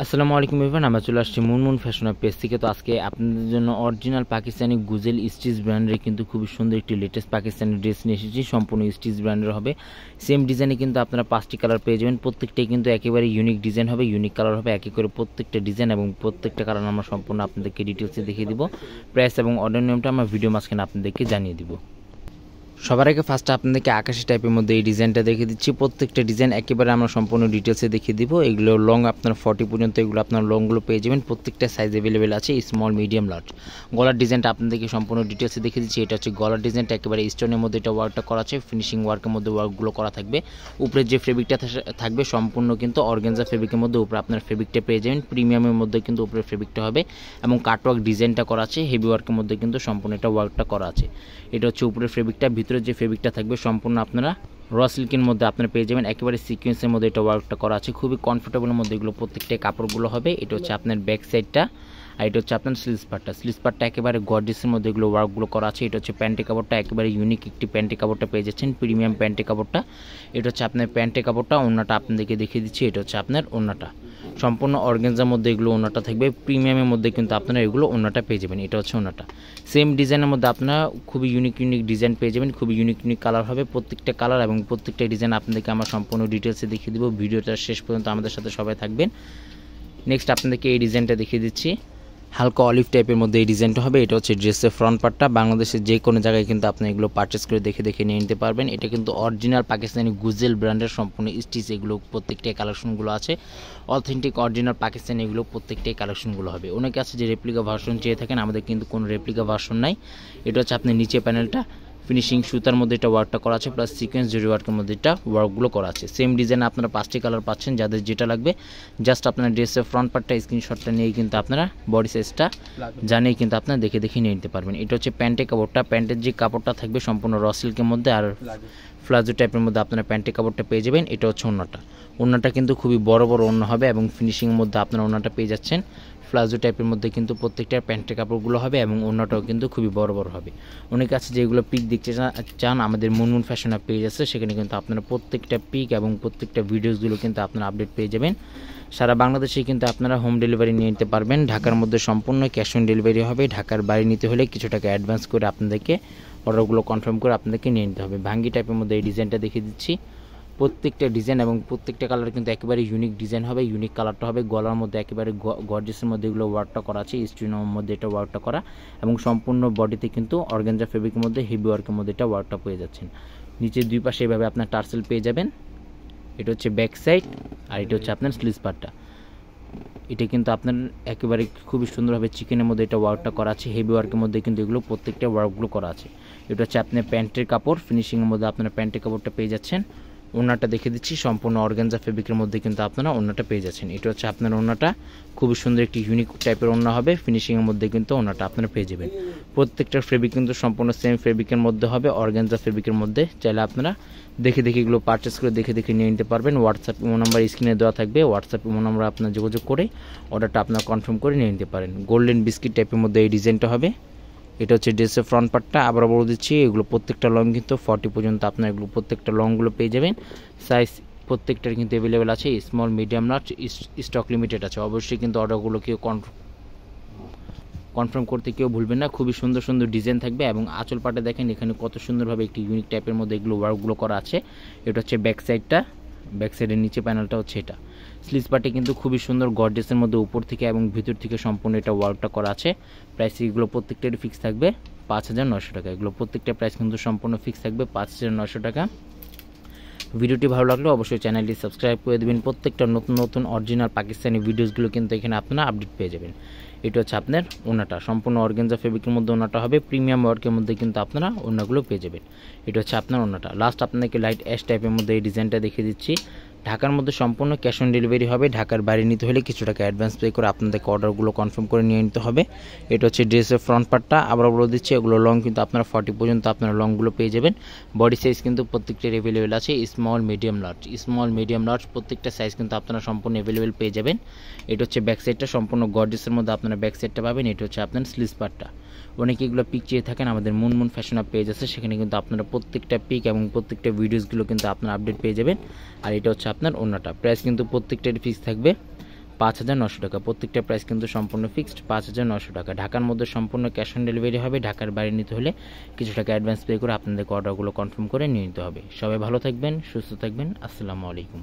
আসসালামু আলাইকুম এভরিওয়ান, আমরা চলে আসছি মুনমুন ফ্যাশন পেজ থেকে। তো আজকে আপনাদের জন্য অরিজিনাল পাকিস্তানি গুজেল স্টিচ ব্র্যান্ডের কিন্তু খুবই সুন্দর একটি লেটেস্ট পাকিস্তানি ড্রেস নিয়ে এসেছি। সম্পূর্ণ স্টিচ ব্র্যান্ডের হবে, সেম ডিজাইনে কিন্তু আপনারা 5টি কালার পেয়ে যাবেন। প্রত্যেকটাই কিন্তু একেবারে ইউনিক ডিজাইন হবে, ইউনিক কালার হবে, একে করে প্রত্যেকটা ডিজাইন এবং প্রত্যেকটা কালার আমরা সম্পূর্ণ আপনাদেরকে ডিটেলসে দেখিয়ে দিব। প্রাইস এবং অর্ডার নিয়মটা আমরা ভিডিও মাঝখানে আপনাদেরকে জানিয়ে দিব। সবার আগে ফার্স্টে আপনাদেরকে আকাশি টাইপের মধ্যে এই ডিজাইনটা দেখিয়ে দিচ্ছি। প্রত্যেকটা ডিজাইন একেবারে আমরা সম্পূর্ণ ডিটেলসে দেখিয়ে দিব। এগুলো লং আপনার 40 পর্যন্ত, এগুলো আপনার লংগুলো পেয়ে যাবেন। প্রত্যেকটা সাইজ অ্যাভেলেবেল আছে, স্মল, মিডিয়াম, লার্জ। গলার ডিজাইনটা আপনাদেরকে সম্পূর্ণ ডিটেলসে দেখিয়ে দিচ্ছি। এটা হচ্ছে গলার ডিজাইনটা, একেবারে স্টোনের মধ্যে এটা ওয়ার্কটা করা আছে, ফিনিশিং ওয়ার্কের মধ্যে ওয়ার্কগুলো করা থাকবে। উপরে যে ফেব্রিকটা থাকবে সম্পূর্ণ কিন্তু অর্গানজা ফেব্রিকের মধ্যে উপরে আপনার ফেব্রিকটা পেয়ে যাবেন। প্রিমিয়ামের মধ্যে কিন্তু উপরে ফেব্রিকটা হবে এবং কাটওয়ার্ক ডিজাইনটা করা আছে। হেভি ওয়ার্কের মধ্যে কিন্তু সম্পূর্ণ এটা ওয়ার্কটা করা আছে। এটা হচ্ছে উপরের ফেব্রিকটা, ভিতরে যে ফেব্রিকটা থাকবে সম্পূর্ণ আপনারা র সিল্কের মধ্যে আপনারা পেয়ে যাবেন। একেবারে সিকোয়েন্সের মধ্যে এটা ওয়ার্কটা করা আছে, খুবই কমফোর্টেবলের মধ্যে এগুলো প্রত্যেকটা কাপড়গুলো হবে। এটা হচ্ছে আপনার ব্যাক সাইডটা, আর এটা হচ্ছে আপনার স্লিভস পার্টটা একেবারে গর্জিয়াসের মধ্যে এগুলো ওয়ার্কগুলো করা আছে। এটা হচ্ছে প্যান্টের কাপড়টা, একেবারে ইউনিক একটি প্যান্টের কাপড়টা পেয়ে যাচ্ছেন, প্রিমিয়াম প্যান্টের কাপড়টা। এটা হচ্ছে আপনার প্যান্টের কাপড়টা। ওড়নাটা আপনাদেরকে দেখিয়ে দিচ্ছি, এটা হচ্ছে আপনার ওড়নাটা। সম্পূর্ণ অর্গানজার মধ্যে এগুলো ওড়নাটা থাকবে, প্রিমিয়ামের মধ্যে কিন্তু আপনারা এগুলো ওড়নাটা পেয়ে যাবেন। এটা হচ্ছে ওড়নাটা। সেম ডিজাইনের মধ্যে আপনারা খুবই ইউনিক ডিজাইন পেয়ে যাবেন, খুবই ইউনিক কালার হবে। প্রত্যেকটা কালার এবং প্রত্যেকটা ডিজাইন আপনাদেরকে আমরা সম্পূর্ণ ডিটেলসে দেখিয়ে দেবো। ভিডিওটা শেষ পর্যন্ত আমাদের সাথে সবাই থাকবেন। নেক্সট আপনাদেরকে এই ডিজাইনটা দেখিয়ে দিচ্ছি, হালকা অলিভ টাইপের মধ্যে এই ডিজাইনটা হবে। এটা হচ্ছে ড্রেসের ফ্রন্ট পার্টটা। বাংলাদেশের যে কোনো জায়গায় কিন্তু আপনি এগুলো পারচেস করে দেখে নিয়ে নিতে পারবেন। এটা কিন্তু অরিজিনাল পাকিস্তানি গুজেল ব্র্যান্ডের সম্পূর্ণ স্টিচ, এগুলো প্রত্যেকটাই কালেকশনগুলো আছে অথেন্টিক অরিজিনাল পাকিস্তানি, এগুলো প্রত্যেকটাই কালেকশনগুলো হবে। অনেকে আছে যে রেপ্লিকা ভার্সন চেয়ে থাকেন, আমাদের কিন্তু কোনো রেপ্লিকা ভার্সন নাই। এটা হচ্ছে আপনি নিচে প্যানেলটা ফিনিশিং সুতার মধ্যে এটা ওয়ার্কটা করা আছে, প্লাস সিকোয়েন্স জরি ওয়ার্কের মধ্যে এটা ওয়ার্কগুলো করা আছে। সেম ডিজাইনে আপনারা 5টি কালার পাচ্ছেন, যাদের যেটা লাগবে জাস্ট আপনার ড্রেসের ফ্রন্ট পার্টটা স্ক্রিনশটটা নিয়েই কিন্তু আপনারা বডি সাইজটা জানিয়ে কিন্তু আপনারা দেখে নিয়ে নিতে পারবেন। এটা হচ্ছে প্যান্টের কাপড়টা, প্যান্টের যে কাপড়টা থাকবে সম্পূর্ণ র সিল্কের মধ্যে আর ফ্লাজো টাইপের মধ্যে আপনারা প্যান্টের কাপড়টা পেয়ে যাবেন। এটা হচ্ছে ওড়নাটা কিন্তু খুবই বড় ওড়না হবে এবং ফিনিশিংয়ের মধ্যে আপনারা ওড়নাটা পেয়ে যাচ্ছেন। প্লাজো টাইপের মধ্যে কিন্তু প্রত্যেকটা প্যান্টের কাপড়গুলো হবে এবং ওড়নাটাও কিন্তু খুবই বড় হবে। অনেক আছে যেগুলো পিক দেখতে চান, আমাদের মুনমুন ফ্যাশন পেজ আছে, সেখানে কিন্তু আপনারা প্রত্যেকটা পিক এবং প্রত্যেকটা ভিডিওসগুলো কিন্তু আপনারা আপডেট পেয়ে যাবেন। সারা বাংলাদেশে কিন্তু আপনারা হোম ডেলিভারি নিয়ে নিতে পারবেন। ঢাকার মধ্যে সম্পূর্ণ ক্যাশ অন ডেলিভারি হবে। ঢাকার বাইরে নিতে হলে কিছু টাকা অ্যাডভান্স করে আপনাদেরকে অর্ডারগুলো কনফার্ম করে আপনাদেরকে নিয়ে নিতে হবে। ভাঙ্গি টাইপের মধ্যে এই ডিজাইনটা দেখিয়ে দিচ্ছি। প্রত্যেকটা ডিজাইন এবং প্রত্যেকটা কালার কিন্তু একেবারে ইউনিক ডিজাইন হবে, ইউনিক কালারটা হবে। গলার মধ্যে একেবারে গর্জিয়াসের মধ্যে এগুলো ওয়ার্কটা করা আছে, স্টোনের মধ্যে এটা ওয়ার্কটা করা এবং সম্পূর্ণ বডিতে কিন্তু অর্গানজা ফেব্রিকের মধ্যে হেভি ওয়ার্কের মধ্যে এটা ওয়ার্কটা পেয়ে যাচ্ছেন। নিচের দুই পাশে এভাবে আপনার টার্সেল পেয়ে যাবেন। এটা হচ্ছে ব্যাক সাইড আর এটা হচ্ছে আপনার স্লিভস পার্টটা। এটা কিন্তু আপনার একেবারে খুবই সুন্দরভাবে চিকেনের মধ্যে এটা ওয়ার্কটা করা আছে, হেভি ওয়ার্কের মধ্যে কিন্তু এগুলো প্রত্যেকটা ওয়ার্কগুলো করা আছে। এটা হচ্ছে আপনার প্যান্টের কাপড়, ফিনিশিংয়ের মধ্যে আপনার প্যান্টের কাপড়টা পেয়ে যাচ্ছেন। ওড়নাটা দেখে দিচ্ছি, সম্পূর্ণ অর্গানজা ফেব্রিকের মধ্যে কিন্তু আপনারা ওড়নাটা পেয়ে যাচ্ছেন। এটা হচ্ছে আপনার ওড়নাটা, খুবই সুন্দর একটি ইউনিক টাইপের ওড়না হবে। ফিনিশিংয়ের মধ্যে কিন্তু ওড়নাটা আপনারা পেয়ে যাবেন। প্রত্যেকটার ফেব্রিক কিন্তু সম্পূর্ণ সেম ফেব্রিকের মধ্যে হবে, অর্গানজা ফেব্রিকের মধ্যে। চাইলে আপনারা দেখে এগুলো পারচেস করে দেখে নিয়ে নিতে পারবেন। হোয়াটসঅ্যাপ ইমো নাম্বার স্ক্রিনে দেওয়া থাকবে, হোয়াটসঅ্যাপ ইমো নাম্বার আপনার যোগাযোগ করে অর্ডারটা আপনারা কনফার্ম করে নিয়ে নিতে পারেন। গোল্ডেন বিস্কিট টাইপের মধ্যে এই ডিজাইনটা হবে। এটা হচ্ছে ড্রেসের ফ্রন্ট পার্টটা। আবার বলে দিচ্ছি, এগুলো প্রত্যেকটা লং কিন্তু 40 পর্যন্ত আপনার এগুলো প্রত্যেকটা লংগুলো পেয়ে যাবেন। সাইজ প্রত্যেকটার কিন্তু অ্যাভেলেবেল আছে, small, medium, large. Stock limited আছে, অবশ্যই কিন্তু অর্ডারগুলো কেউ কনফার্ম করতে কেউ ভুলবেন না। খুবই সুন্দর ডিজাইন থাকবে এবং আঁচল পাটে দেখেন এখানে কত সুন্দরভাবে একটি ইউনিক টাইপের মধ্যে এগুলো ওয়ার্কগুলো করা আছে। এটা হচ্ছে ব্যাক সাইডটা, ব্যাক সাইডের নিচে প্যানেলটা হচ্ছে এটা। স্লিভস পার্টে কিন্তু খুবই সুন্দর গর্জিয়াসের মধ্যে উপর থেকে এবং ভিতর থেকে সম্পূর্ণ এটা ওয়ার্কটা করা আছে। প্রাইস এগুলো প্রত্যেকটারই ফিক্স থাকবে 5,900 টাকা। এগুলো প্রত্যেকটা প্রাইস কিন্তু সম্পূর্ণ ফিক্স থাকবে 5,900 টাকা। ভিডিওটি ভালো লাগলে অবশ্যই চ্যানেলটি সাবস্ক্রাইব করে দেবেন। প্রত্যেকটা নতুন অরিজিনাল পাকিস্তানি ভিডিওসগুলো কিন্তু এখানে আপনারা আপডেট পেয়ে যাবেন। এটা হচ্ছে আপনার ওড়নাটা, সম্পূর্ণ অর্গানজা ফেব্রিকের মধ্যে ওড়নাটা হবে, প্রিমিয়াম ওয়ার্কের মধ্যে কিন্তু আপনারা ওড়নাগুলো পেয়ে যাবেন। এটা হচ্ছে আপনার ওড়নাটা। লাস্ট আপনাদেরকে লাইট অ্যাশ টাইপের মধ্যে এই ডিজাইনটা দেখিয়ে দিচ্ছি। ঢাকার মধ্যে সম্পূর্ণ ক্যাশ অন ডেলিভারি হবে। ঢাকার বাইরে নিতে হলে কিছু টাকা অ্যাডভান্স পে করে আপনাদেরকে অর্ডারগুলো কনফার্ম করে নিয়ে নিতে হবে। এটা হচ্ছে ড্রেসের ফ্রন্ট পার্টটা। আবার বলে দিচ্ছি, এগুলো লং কিন্তু আপনারা 40 পর্যন্ত আপনারা লংগুলো পেয়ে যাবেন। বডি সাইজ কিন্তু প্রত্যেকটার অ্যাভেলেবেল আছে, স্মল, মিডিয়াম, লার্জ। প্রত্যেকটা সাইজ কিন্তু আপনারা সম্পূর্ণ অ্যাভেলেবেল পেয়ে যাবেন। এটা হচ্ছে ব্যাক সাইডটা, সম্পূর্ণ গর্জিয়াসের মধ্যে আপনারা ব্যাক সাইডটা পাবেন। এটা হচ্ছে আপনার স্লিভস পার্টটা। অনেকে এগুলো পিক চেয়ে থাকেন, আমাদের মুনমুন ফ্যাশন পেজ আছে, সেখানে কিন্তু আপনারা প্রত্যেকটা পিক এবং প্রত্যেকটা ভিডিওসগুলো কিন্তু আপনারা আপডেট পেয়ে যাবেন। আর এটা হচ্ছে আপনার ওড়নাটা। প্রাইস কিন্তু প্রত্যেকটার ফিক্স থাকবে 5,900 টাকা। প্রত্যেকটা প্রাইস কিন্তু সম্পূর্ণ ফিক্সড 5,900 টাকা। ঢাকার মধ্যে সম্পূর্ণ ক্যাশ অন ডেলিভারি হবে। ঢাকার বাইরে নিতে হলে কিছু টাকা অ্যাডভান্স পে করে আপনাদেরকে অর্ডারগুলো কনফার্ম করে নিয়ে নিতে হবে। সবাই ভালো থাকবেন, সুস্থ থাকবেন। আসসালামু আলাইকুম।